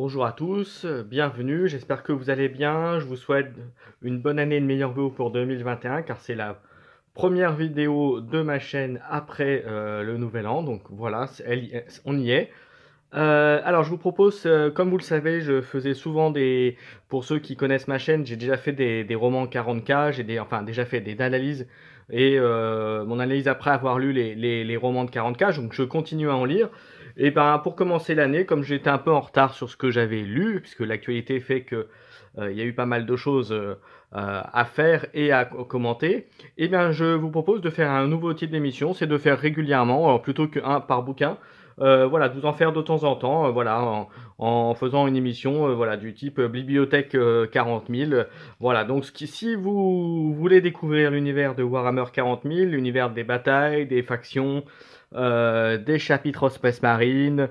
Bonjour à tous, bienvenue, j'espère que vous allez bien. Je vous souhaite une bonne année et de meilleurs vœux pour 2021 car c'est la première vidéo de ma chaîne après le nouvel an. Donc voilà, on y est. Alors je vous propose, comme vous le savez, je faisais souvent pour ceux qui connaissent ma chaîne, j'ai déjà fait des romans 40K, enfin déjà fait des analyses et mon analyse après avoir lu les romans de 40K, donc je continue à en lire. Et ben pour commencer l'année, comme j'étais un peu en retard sur ce que j'avais lu, puisque l'actualité fait que il y a eu pas mal de choses à faire et à commenter, et bien je vous propose de faire un nouveau type d'émission, c'est de faire régulièrement, alors plutôt qu'un par bouquin. Voilà, de vous en faire de temps en temps, voilà, en faisant une émission, voilà, du type bibliothèque 40 000. Voilà, donc si vous voulez découvrir l'univers de Warhammer 40 000, l'univers des batailles, des factions, des chapitres Space Marine,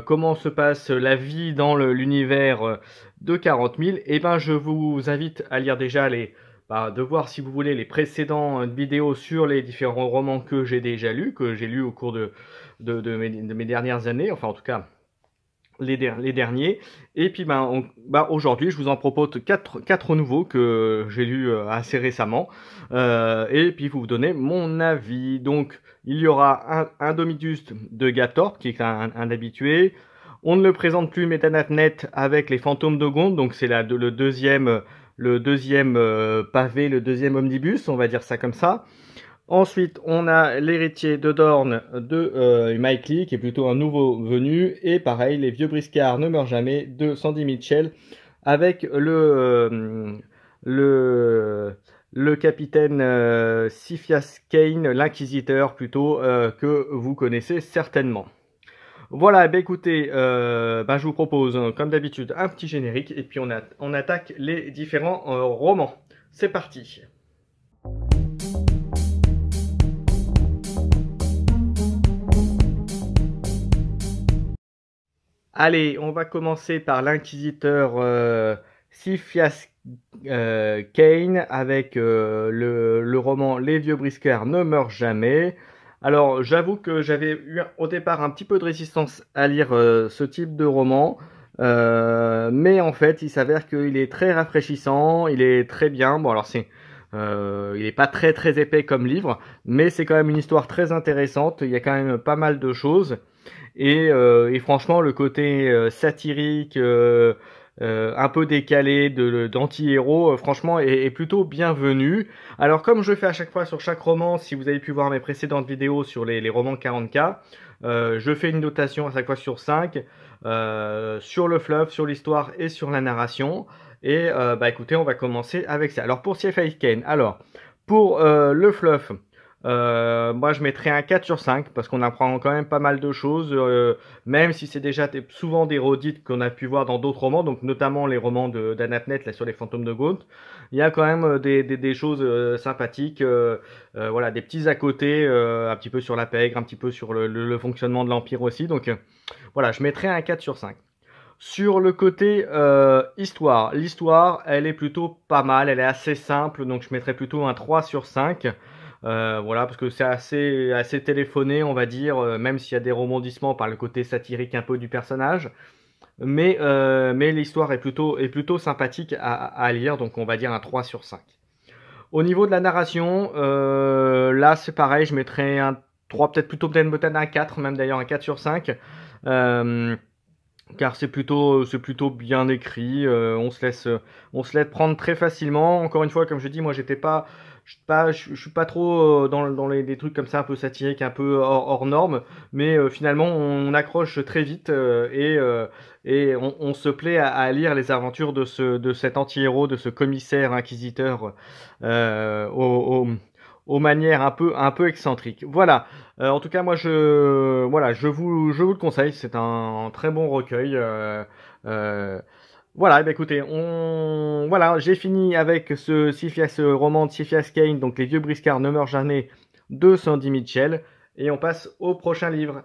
comment se passe la vie dans l'univers de 40 000, et ben je vous invite à lire déjà de voir si vous voulez les précédentes vidéos sur les différents romans que j'ai déjà lus, que j'ai lus au cours de mes dernières années, enfin en tout cas les derniers. Et puis aujourd'hui je vous en propose quatre nouveaux que j'ai lus assez récemment, et puis vous donnez mon avis. Donc il y aura un Dominus de Gatorp qui est un habitué. On ne le présente plus, Metanatnet avec les fantômes de Gonde, donc c'est le deuxième pavé, le deuxième omnibus, on va dire ça comme ça. Ensuite, on a l'héritier de Dorn de Mike Lee, qui est plutôt un nouveau venu. Et pareil, les vieux briscards ne meurent jamais de Sandy Mitchell, avec le capitaine Siphias Cain, l'inquisiteur plutôt, que vous connaissez certainement. Voilà, écoutez, je vous propose, comme d'habitude, un petit générique. Et puis on attaque les différents romans. C'est parti. Allez, on va commencer par l'inquisiteur Siphias Cain avec le roman Les vieux briscards ne meurent jamais. Alors, j'avoue que j'avais eu au départ un petit peu de résistance à lire ce type de roman, mais en fait, il s'avère qu'il est très rafraîchissant, il est très bien. Bon, alors il est pas très très épais comme livre, mais c'est quand même une histoire très intéressante. Il y a quand même pas mal de choses. Et franchement, le côté satirique, un peu décalé d'anti-héros, franchement, est plutôt bienvenu. Alors, comme je fais à chaque fois sur chaque roman, si vous avez pu voir mes précédentes vidéos sur les romans 40K, je fais une notation à chaque fois sur 5, sur le fluff, sur l'histoire et sur la narration. Et écoutez, on va commencer avec ça. Alors, pour Siphias Cain, pour le fluff, moi je mettrais un 4 sur 5 parce qu'on apprend quand même pas mal de choses, même si c'est déjà souvent des redites qu'on a pu voir dans d'autres romans, donc notamment les romans d'Anatnet là sur les fantômes de Gaunt. Il y a quand même des choses sympathiques, voilà, des petits à côté, un petit peu sur la pègre, un petit peu sur le fonctionnement de l'Empire aussi, donc voilà, je mettrais un 4 sur 5. Sur le côté histoire, l'histoire elle est plutôt pas mal, elle est assez simple, donc je mettrais plutôt un 3 sur 5. Voilà, parce que c'est assez téléphoné, on va dire, même s'il y a des rebondissements par le côté satirique un peu du personnage. Mais l'histoire est plutôt sympathique à lire, donc on va dire un 3 sur 5. Au niveau de la narration, là c'est pareil, je mettrais un 3, peut-être un 4, même d'ailleurs un 4 sur 5. Car c'est plutôt bien écrit, on se laisse prendre très facilement. Encore une fois, comme je dis, moi je suis pas trop dans des trucs comme ça un peu satiriques, un peu hors norme, mais finalement on accroche très vite, et on se plaît à lire les aventures de cet anti-héros, de ce commissaire inquisiteur aux manières un peu excentriques. Voilà. En tout cas, moi, je vous le conseille. C'est un très bon recueil. Voilà. Écoutez, voilà, j'ai fini avec ce roman de Siphias Cain, donc Les vieux briscards ne meurent jamais de Sandy Mitchell, et on passe au prochain livre.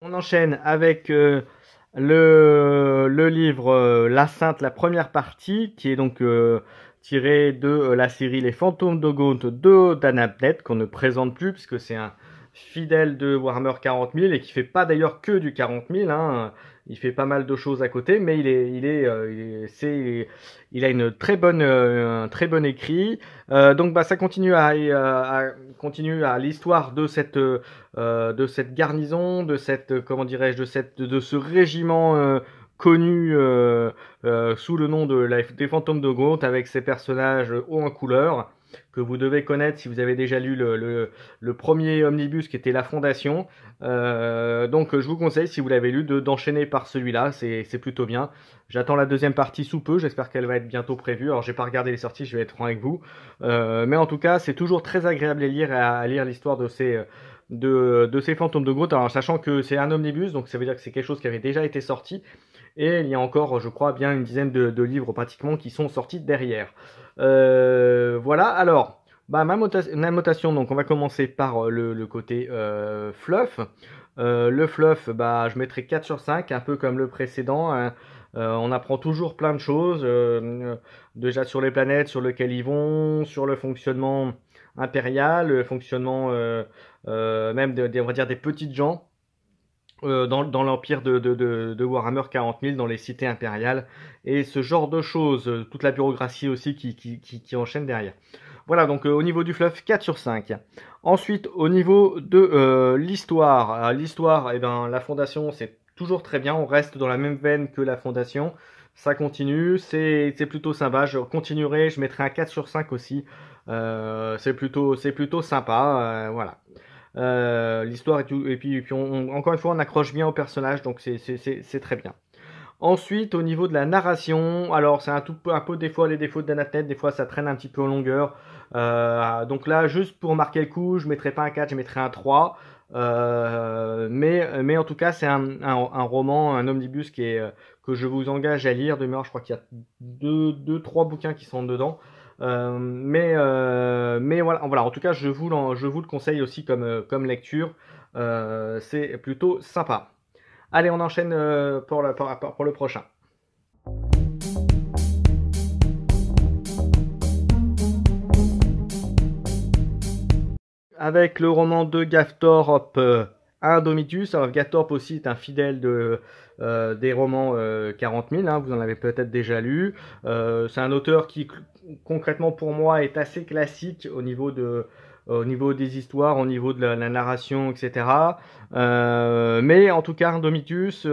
On enchaîne avec le livre La Sainte, la première partie, qui est donc tiré de la série Les Fantômes de Gaunt de Dan Abnett, qu'on ne présente plus puisque c'est un fidèle de Warhammer 40 000 et qui fait pas d'ailleurs que du 40 000, hein. Il fait pas mal de choses à côté, mais il a une un très bon écrit. Donc bah ça continue continue à l'histoire de cette garnison, de cette comment dirais-je, de ce régiment connu sous le nom des Fantômes de Gaunt, avec ses personnages hauts en couleur que vous devez connaître si vous avez déjà lu le premier omnibus qui était La Fondation. Donc je vous conseille, si vous l'avez lu, d'enchaîner par celui-là, c'est plutôt bien. J'attends la deuxième partie sous peu, j'espère qu'elle va être bientôt prévue. Alors j'ai pas regardé les sorties, je vais être franc avec vous. Mais en tout cas, c'est toujours très agréable à lire l'histoire de ces fantômes de Gaunt. Alors sachant que c'est un omnibus, donc ça veut dire que c'est quelque chose qui avait déjà été sorti. Et il y a encore, je crois, bien une dizaine de livres pratiquement qui sont sortis derrière. Voilà, alors, bah, ma notation, donc on va commencer par le côté fluff. Le fluff, bah, je mettrai 4 sur 5, un peu comme le précédent, hein. On apprend toujours plein de choses, déjà sur les planètes sur lesquelles ils vont, sur le fonctionnement impérial, le fonctionnement même on va dire des petites gens. Dans l'empire de Warhammer 40 000, dans les cités impériales, et ce genre de choses, toute la bureaucratie aussi qui enchaîne derrière. Voilà, donc au niveau du fluff, 4 sur 5. Ensuite, au niveau de l'histoire, l'histoire, eh ben, la fondation, c'est toujours très bien, on reste dans la même veine que la fondation, ça continue, c'est plutôt sympa, je continuerai, je mettrai un 4 sur 5 aussi, c'est plutôt sympa, voilà. L'histoire et tout, et puis encore une fois, on accroche bien au personnage, donc c'est très bien. Ensuite, au niveau de la narration, alors c'est un peu des fois les défauts de Danatnet, des fois ça traîne un petit peu en longueur. Donc là, juste pour marquer le coup, je mettrai pas un 4, je mettrai un 3. Mais en tout cas, c'est un roman, un omnibus que je vous engage à lire. De mémoire, je crois qu'il y a deux, trois bouquins qui sont dedans. Mais voilà, en tout cas, je vous le conseille aussi comme lecture. C'est plutôt sympa. Allez, on enchaîne pour le prochain. Avec le roman de Gaftorp, Indomitus. Alors Gaftorp aussi est un fidèle des romans 40 000, hein, vous en avez peut-être déjà lu. C'est un auteur qui concrètement pour moi est assez classique au niveau des histoires, au niveau de la narration, etc. Mais en tout cas, Indomitus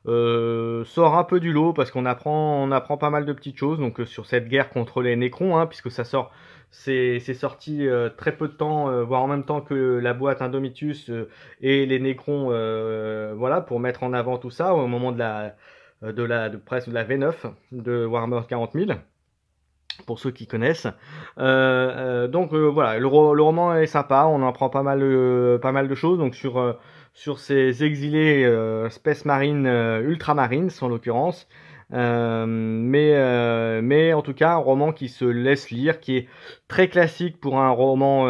sort un peu du lot parce qu'on apprend pas mal de petites choses donc sur cette guerre contre les Nécrons, hein, puisque c'est sorti très peu de temps, voire en même temps que la boîte Indomitus et les Nécrons, voilà, pour mettre en avant tout ça au moment presque de la V9 de Warhammer 40 000. Pour ceux qui connaissent. Donc voilà, le roman est sympa, on en apprend pas mal de choses. Donc sur ces exilés Space Marine, Ultramarines en l'occurrence. Mais en tout cas, un roman qui se laisse lire, qui est très classique pour un roman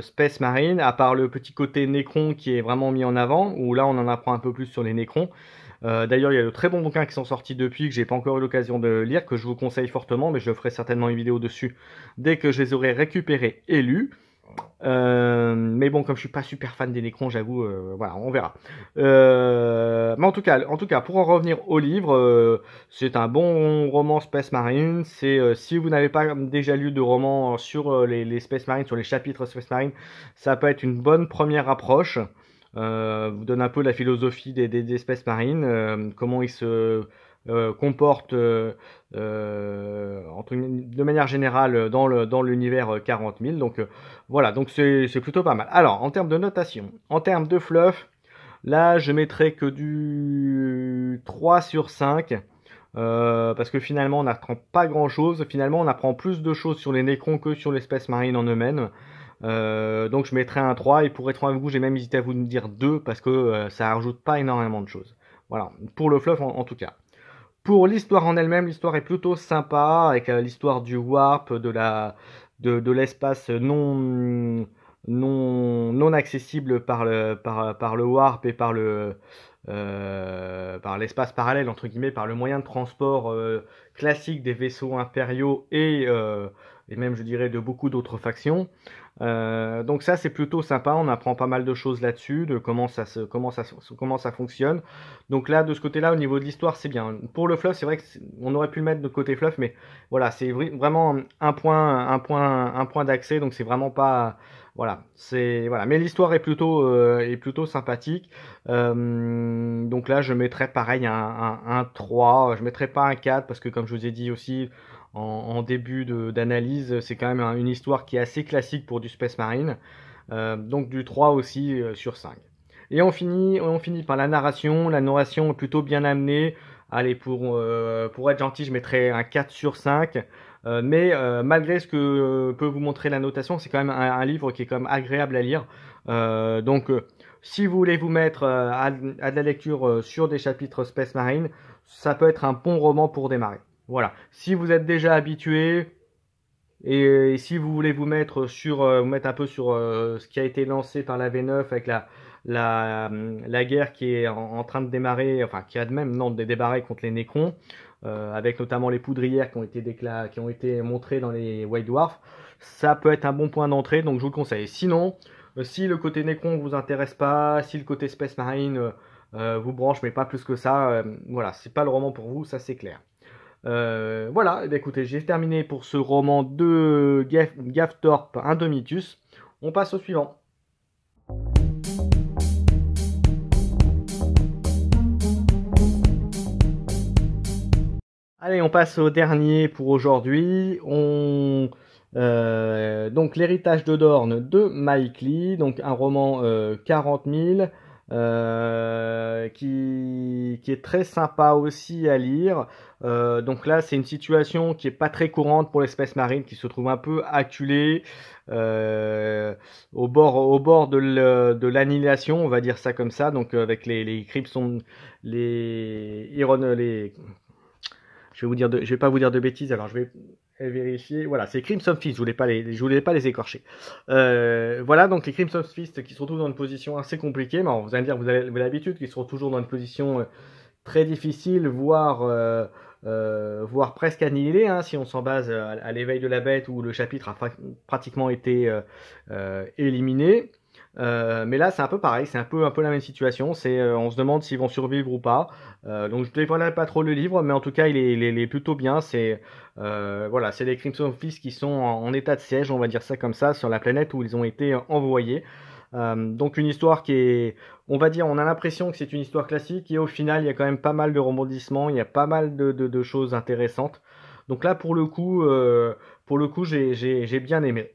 Space Marine, à part le petit côté Nécron qui est vraiment mis en avant, où là on en apprend un peu plus sur les Nécrons. D'ailleurs, il y a de très bons bouquins qui sont sortis depuis, que j'ai pas encore eu l'occasion de lire, que je vous conseille fortement, mais je ferai certainement une vidéo dessus dès que je les aurai récupérés et lus. Mais bon, comme je suis pas super fan des Nécrons, j'avoue, voilà, on verra. Mais en tout cas, pour en revenir au livre, c'est un bon roman Space Marine. Si vous n'avez pas déjà lu de roman sur les Space Marines, sur les chapitres Space Marine, ça peut être une bonne première approche. Vous donne un peu la philosophie des espèces marines, comment ils se comportent de manière générale dans l'univers 40 000. Donc voilà, donc c'est plutôt pas mal. Alors, en termes de notation, en termes de fluff, là je mettrai que du 3 sur 5. Parce que finalement on n'apprend pas grand chose, finalement on apprend plus de choses sur les Nécrons que sur l'espèce marine en eux-mêmes. Donc je mettrai un 3 et pour être franc avec vous, j'ai même hésité à vous dire 2 parce que ça rajoute pas énormément de choses. Voilà, pour le fluff en tout cas. Pour l'histoire en elle-même, l'histoire est plutôt sympa avec l'histoire du warp, de l'espace non accessible par le warp et par par l'espace parallèle, entre guillemets, par le moyen de transport classique des vaisseaux impériaux et même, je dirais, de beaucoup d'autres factions. Donc ça, c'est plutôt sympa. On apprend pas mal de choses là-dessus, de comment ça fonctionne. Donc là, de ce côté-là, au niveau de l'histoire, c'est bien. Pour le fluff, c'est vrai qu'on aurait pu le mettre de côté fluff, mais voilà, c'est vraiment un point d'accès. Donc c'est vraiment pas, voilà, c'est voilà. Mais l'histoire est plutôt sympathique. Donc là, je mettrais pareil un 3. Je mettrais pas un 4 parce que comme je vous ai dit aussi en début d'analyse, c'est quand même une histoire qui est assez classique pour du Space Marine. Donc du 3 aussi sur 5. Et on finit par la narration. La narration est plutôt bien amenée. Allez, pour être gentil, je mettrais un 4 sur 5. Mais malgré ce que peut vous montrer la notation, c'est quand même un livre qui est quand même agréable à lire. Donc si vous voulez vous mettre à de la lecture sur des chapitres Space Marine, ça peut être un bon roman pour démarrer. Voilà. Si vous êtes déjà habitué et si vous voulez vous mettre vous mettre un peu sur ce qui a été lancé par la V9 avec la guerre qui est en train de démarrer, enfin qui a même non de démarrer contre les Nécrons, avec notamment les poudrières qui ont été montrées dans les White Dwarfs, ça peut être un bon point d'entrée, donc je vous le conseille. Sinon, si le côté Nécron vous intéresse pas, si le côté Space Marine vous branche, mais pas plus que ça, voilà, c'est pas le roman pour vous, ça c'est clair. Voilà, eh bien, écoutez, j'ai terminé pour ce roman de Gavthorpe Indomitus. On passe au suivant. Allez, on passe au dernier pour aujourd'hui. Donc l'héritage de Dorne de Mike Lee, donc un roman 40 000 qui est très sympa aussi à lire. Donc là, c'est une situation qui est pas très courante pour l'espèce marine, qui se trouve un peu acculée au bord de l'annihilation, on va dire ça comme ça. Donc avec les Crimson, les Iron, les je vais pas vous dire de bêtises, alors je vais vérifier. Voilà, c'est Crimson Fist, je voulais pas les écorcher. Voilà, donc les Crimson Fist qui se retrouvent dans une position assez compliquée. Mais vous allez me dire, vous avez l'habitude qu'ils se retrouvent toujours dans une position très difficile, voire presque annihilée, hein, si on s'en base à l'éveil de la bête où le chapitre a pratiquement été éliminé. Mais là, c'est un peu pareil, c'est un peu la même situation. On se demande s'ils vont survivre ou pas. Donc, je ne dévoilerai pas trop le livre, mais en tout cas, il est plutôt bien. Voilà, c'est les Crimson Fist qui sont en état de siège, on va dire ça comme ça, sur la planète où ils ont été envoyés. Donc, une histoire qui est, on va dire, on a l'impression que c'est une histoire classique, et au final, il y a quand même pas mal de rebondissements, il y a pas mal de choses intéressantes. Donc là, pour le coup, j'ai bien aimé.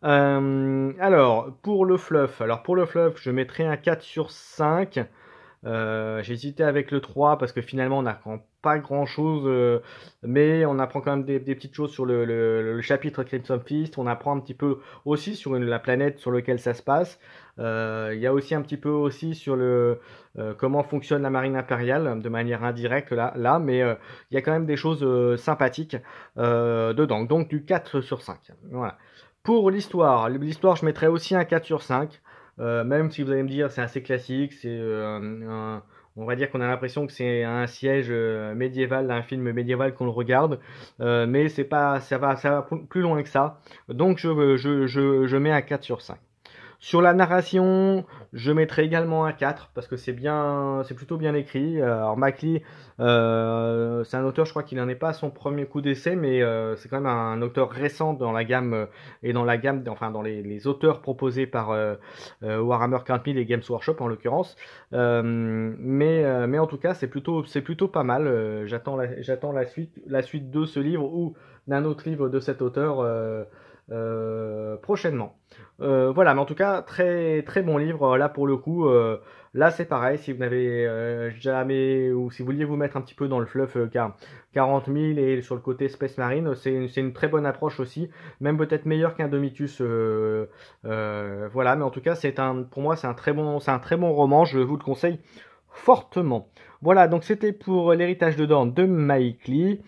Alors, pour le fluff, je mettrai un 4 sur 5. J'ai hésité avec le 3 parce que finalement on n'apprend pas grand chose, mais on apprend quand même des petites choses sur le chapitre Crimson Fist. On apprend un petit peu aussi sur la planète sur laquelle ça se passe. Il y a aussi un petit peu aussi sur comment fonctionne la marine impériale de manière indirecte là, mais il y a quand même des choses sympathiques dedans. Donc du 4 sur 5. Voilà. Pour l'histoire, je mettrais aussi un 4 sur 5. Même si vous allez me dire c'est assez classique, on va dire qu'on a l'impression que c'est un siège médiéval, un film médiéval qu'on le regarde, mais c'est pas, ça va plus loin que ça. Donc je mets un 4 sur 5. Sur la narration, je mettrai également un 4 parce que c'est plutôt bien écrit. Alors Macley, c'est un auteur, je crois qu'il n'en est pas à son premier coup d'essai, mais c'est quand même un auteur récent dans la gamme et enfin dans les auteurs proposés par Warhammer 40 000 et Games Workshop en l'occurrence. Mais en tout cas, c'est plutôt pas mal. J'attends la suite de ce livre ou d'un autre livre de cet auteur prochainement. Voilà, mais en tout cas, très très bon livre. Là pour le coup, là c'est pareil. Si vous n'avez jamais ou si vous vouliez vous mettre un petit peu dans le fluff 40 000 et sur le côté Space Marine, c'est une très bonne approche aussi, même peut-être meilleure qu'un Domitus. Voilà, mais en tout cas, pour moi c'est un très bon roman. Je vous le conseille fortement. Voilà, donc c'était pour l'héritage de Dorne de Mike Lee.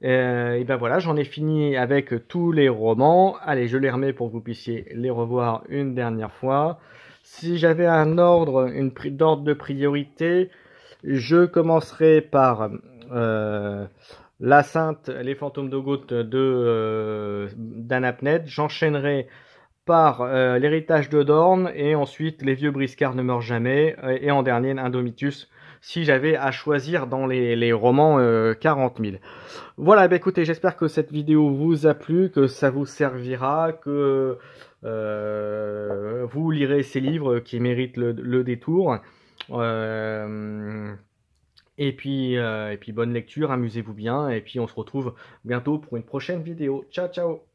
Et ben voilà, j'en ai fini avec tous les romans. Allez, je les remets pour que vous puissiez les revoir une dernière fois. Si j'avais un ordre, d'ordre de priorité, Je commencerai par La Sainte, les fantômes de Gauth d'Anna Pnett. J'enchaînerai par L'héritage de Dorne et ensuite Les vieux briscards ne meurent jamais et en dernier Indomitus si j'avais à choisir dans les romans 40 000. Voilà, bah écoutez, j'espère que cette vidéo vous a plu, que ça vous servira, que vous lirez ces livres qui méritent le détour. Et puis bonne lecture, amusez-vous bien, et puis on se retrouve bientôt pour une prochaine vidéo. Ciao, ciao!